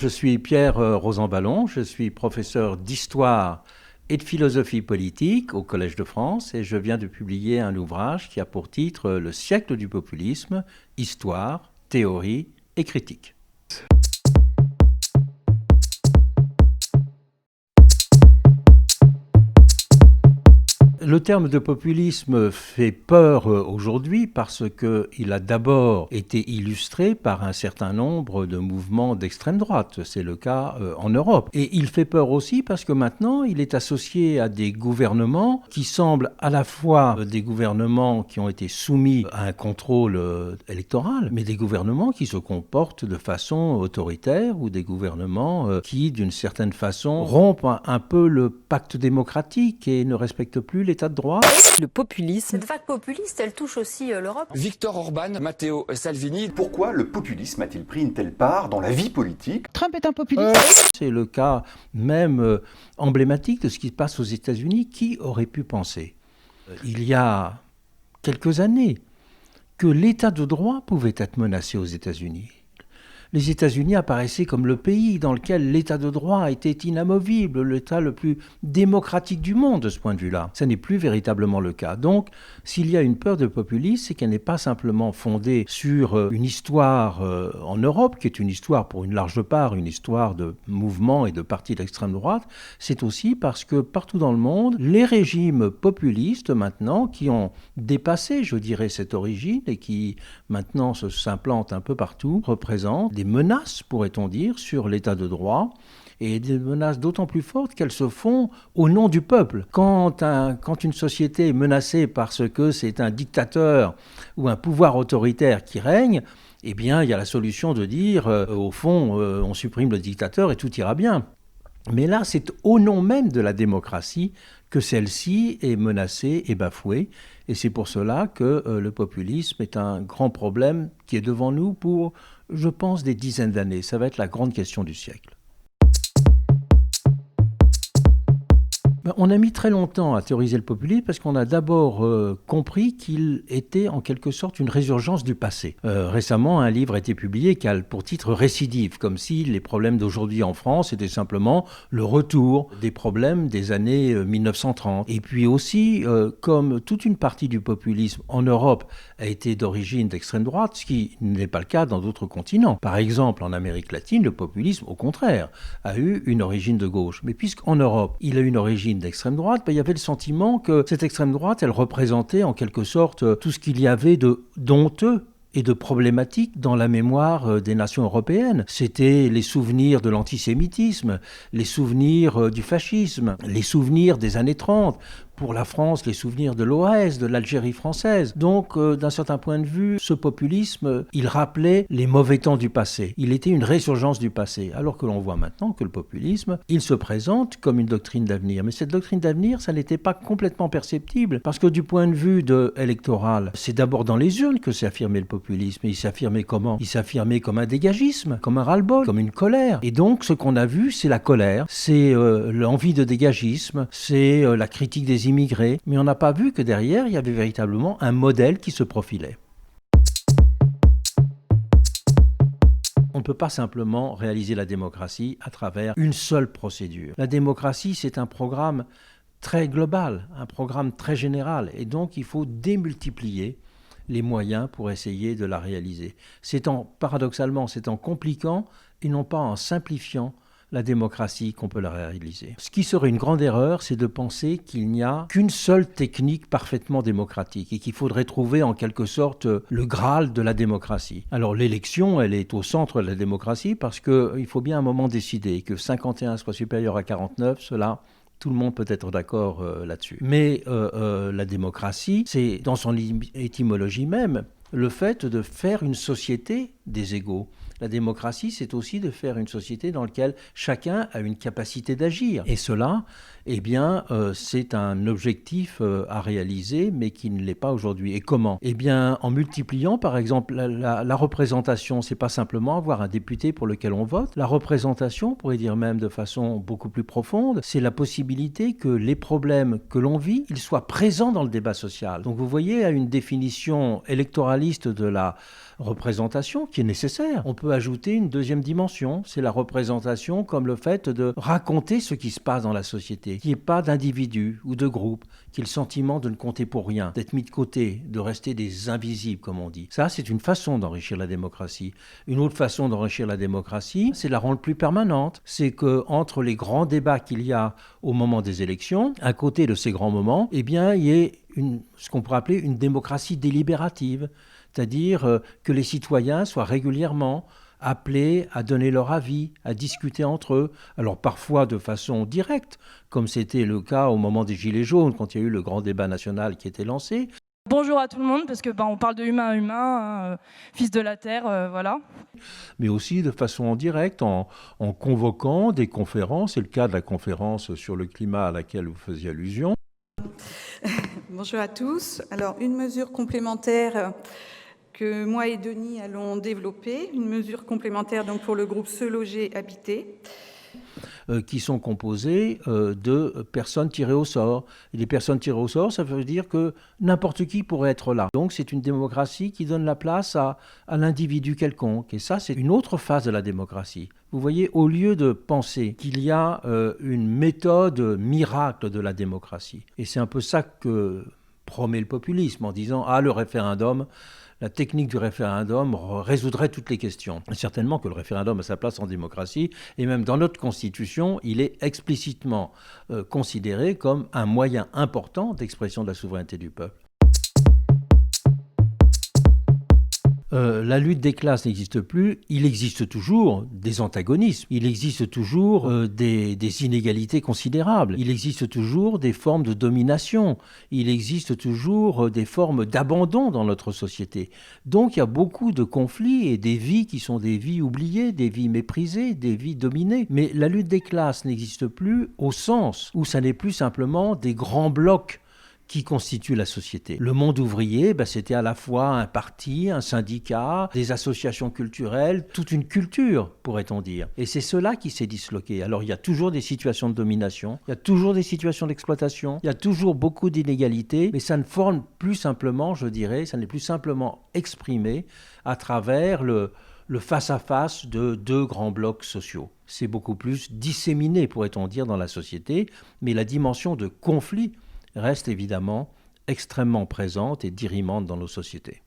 Je suis Pierre Rosanvallon, je suis professeur d'histoire et de philosophie politique au Collège de France et je viens de publier un ouvrage qui a pour titre Le siècle du populisme, histoire, théorie et critique. Le terme de populisme fait peur aujourd'hui parce qu'il a d'abord été illustré par un certain nombre de mouvements d'extrême droite. C'est le cas en Europe. Et il fait peur aussi parce que maintenant, il est associé à des gouvernements qui semblent à la fois des gouvernements qui ont été soumis à un contrôle électoral, mais des gouvernements qui se comportent de façon autoritaire ou des gouvernements qui, d'une certaine façon, rompent un peu le pacte démocratique et ne respectent plus l'état de droit. Le populisme. Cette vague populiste, elle touche aussi l'Europe. Viktor Orban, Matteo Salvini. Pourquoi le populisme a-t-il pris une telle part dans la vie politique ? Trump est un populiste. C'est le cas même emblématique de ce qui se passe aux États-Unis. Qui aurait pu penser, il y a quelques années, que l'état de droit pouvait être menacé aux États-Unis ? Les États-Unis apparaissaient comme le pays dans lequel l'état de droit était inamovible, l'état le plus démocratique du monde de ce point de vue-là. Ça n'est plus véritablement le cas. Donc, s'il y a une peur de populisme, c'est qu'elle n'est pas simplement fondée sur une histoire en Europe, qui est une histoire pour une large part, une histoire de mouvements et de partis d'extrême droite. C'est aussi parce que partout dans le monde, les régimes populistes maintenant, qui ont dépassé, je dirais, cette origine et qui maintenant s'implantent un peu partout, représentent des menaces, pourrait-on dire, sur l'état de droit, et des menaces d'autant plus fortes qu'elles se font au nom du peuple. Quand une société est menacée parce que c'est un dictateur ou un pouvoir autoritaire qui règne, eh bien, il y a la solution de dire, au fond, on supprime le dictateur et tout ira bien. Mais là, c'est au nom même de la démocratie que celle-ci est menacée et bafouée. Et c'est pour cela que le populisme est un grand problème qui est devant nous pour, je pense, des dizaines d'années. Ça va être la grande question du siècle. On a mis très longtemps à théoriser le populisme parce qu'on a d'abord compris qu'il était en quelque sorte une résurgence du passé. Récemment, un livre a été publié qui a pour titre Récidive, comme si les problèmes d'aujourd'hui en France étaient simplement le retour des problèmes des années 1930. Et puis aussi, comme toute une partie du populisme en Europe a été d'origine d'extrême droite, ce qui n'est pas le cas dans d'autres continents. Par exemple, en Amérique latine, le populisme, au contraire, a eu une origine de gauche. Mais puisqu'en Europe, il a une origine d'extrême droite, il y avait le sentiment que cette extrême droite, elle représentait en quelque sorte tout ce qu'il y avait de honteux et de problématique dans la mémoire des nations européennes. C'était les souvenirs de l'antisémitisme, les souvenirs du fascisme, les souvenirs des années 30. Pour la France, les souvenirs de l'OAS, de l'Algérie française. Donc, d'un certain point de vue, ce populisme, il rappelait les mauvais temps du passé. Il était une résurgence du passé. Alors que l'on voit maintenant que le populisme, il se présente comme une doctrine d'avenir. Mais cette doctrine d'avenir, ça n'était pas complètement perceptible. Parce que du point de vue électoral, c'est d'abord dans les urnes que s'est affirmé le populisme. Et il s'affirmait comment ? Il s'affirmait comme un dégagisme, comme un ras-le-bol, comme une colère. Et donc, ce qu'on a vu, c'est la colère, c'est l'envie de dégagisme, c'est la critique des immigrés, mais on n'a pas vu que derrière, il y avait véritablement un modèle qui se profilait. On ne peut pas simplement réaliser la démocratie à travers une seule procédure. La démocratie, c'est un programme très global, un programme très général, et donc il faut démultiplier les moyens pour essayer de la réaliser. Paradoxalement, c'est en compliquant et non pas en simplifiant la démocratie qu'on peut la réaliser. Ce qui serait une grande erreur, c'est de penser qu'il n'y a qu'une seule technique parfaitement démocratique et qu'il faudrait trouver en quelque sorte le Graal de la démocratie. Alors l'élection, elle est au centre de la démocratie parce qu'il faut bien à un moment décider que 51 soit supérieur à 49, cela... Tout le monde peut être d'accord là-dessus. Mais la démocratie, c'est dans son étymologie même le fait de faire une société des égaux. La démocratie, c'est aussi de faire une société dans laquelle chacun a une capacité d'agir. Et cela, eh bien, c'est un objectif à réaliser, mais qui ne l'est pas aujourd'hui. Et comment ? Eh bien, en multipliant, par exemple, la représentation. C'est pas simplement avoir un député pour lequel on vote. La représentation, on pourrait dire même de façon beaucoup plus profonde, c'est la possibilité que les problèmes que l'on vit, ils soient présents dans le débat social. Donc, vous voyez, à une définition électoraliste de la représentation qui est nécessaire. On peut ajouter une deuxième dimension, c'est la représentation comme le fait de raconter ce qui se passe dans la société, qu'il n'y ait pas d'individus ou de groupes, qu'il y ait le sentiment de ne compter pour rien, d'être mis de côté, de rester des invisibles comme on dit. Ça, c'est une façon d'enrichir la démocratie. Une autre façon d'enrichir la démocratie, c'est de la rendre plus permanente. C'est qu'entre les grands débats qu'il y a au moment des élections, à côté de ces grands moments, eh bien, il y ait ce qu'on pourrait appeler une démocratie délibérative. C'est-à-dire que les citoyens soient régulièrement appelés à donner leur avis, à discuter entre eux, alors parfois de façon directe, comme c'était le cas au moment des Gilets jaunes, quand il y a eu le grand débat national qui était lancé. Bonjour à tout le monde, parce que on parle de humain à humain, fils de la Terre, voilà. Mais aussi de façon directe, en convoquant des conférences, c'est le cas de la conférence sur le climat à laquelle vous faisiez allusion. Bonjour à tous. Alors, une mesure complémentaire que moi et Denis allons développer, une mesure complémentaire donc pour le groupe Se Loger Habiter. Qui sont composées de personnes tirées au sort. Et les personnes tirées au sort, ça veut dire que n'importe qui pourrait être là. Donc c'est une démocratie qui donne la place à l'individu quelconque. Et ça, c'est une autre phase de la démocratie. Vous voyez, au lieu de penser qu'il y a une méthode miracle de la démocratie, et c'est un peu ça que promet le populisme en disant « Ah, le référendum », la technique du référendum résoudrait toutes les questions. Certainement que le référendum a sa place en démocratie, et même dans notre Constitution, il est explicitement considéré comme un moyen important d'expression de la souveraineté du peuple. La lutte des classes n'existe plus, il existe toujours des antagonismes, il existe toujours des inégalités considérables, il existe toujours des formes de domination, il existe toujours des formes d'abandon dans notre société. Donc il y a beaucoup de conflits et des vies qui sont des vies oubliées, des vies méprisées, des vies dominées. Mais la lutte des classes n'existe plus au sens où ça n'est plus simplement des grands blocs qui constitue la société. Le monde ouvrier, c'était à la fois un parti, un syndicat, des associations culturelles, toute une culture, pourrait-on dire. Et c'est cela qui s'est disloqué. Alors il y a toujours des situations de domination, il y a toujours des situations d'exploitation, il y a toujours beaucoup d'inégalités, mais ça ne forme plus simplement, je dirais, ça n'est plus simplement exprimé à travers le face-à-face de deux grands blocs sociaux. C'est beaucoup plus disséminé, pourrait-on dire, dans la société, mais la dimension de conflit reste évidemment extrêmement présente et dirimante dans nos sociétés.